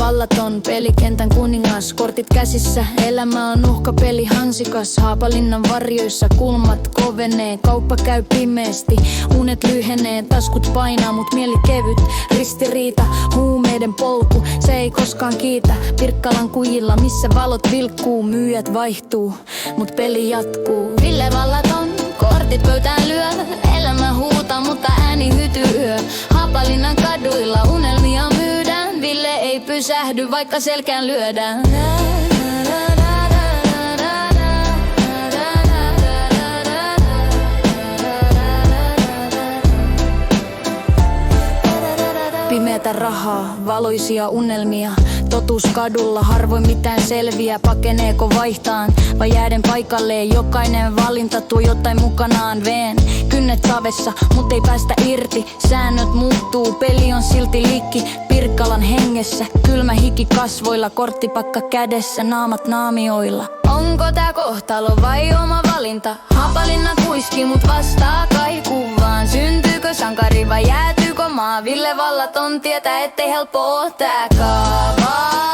vallaton, pelikentän kuningas, kortit käsissä. Elämä on uhkapeli hansikas, Haapalinnan varjoissa kulmat kovenee. Kauppa käy pimeästi, unet lyhenee, taskut painaa mut mieli kevyt. Ristiriita, huumeiden polku, se ei koskaan kiitä. Pirkkalan kujilla, missä valot vilkkuu, myyjät vaihtuu, mut peli jatkuu. Ville vallaton, kortit pöytään lyö, elämä huutaa, mutta ääni hytyy. Haapalinnan kaduilla unelmia myydään, Ville ei pysähdy, vaikka selkään lyödään. Pimeätä rahaa, valoisia unelmia, totuus kadulla, harvoin mitään selviä. Pakeneeko vaihtaan vai jääden paikalleen? Jokainen valinta tuo jotain mukanaan. Veen kynnet savessa, mut ei päästä irti. Säännöt muuttuu, peli on silti liikki. Pirkkalan hengessä, kylmä hiki kasvoilla, korttipakka kädessä, naamat naamioilla. Onko tää kohtalo vai oma valinta? Haapalinna kuiski, mut vastaa kaikuvaan. Syntyykö sankari vai jäätyykö maa? Ville vallaton tietää, ettei helppo oo tää kaava.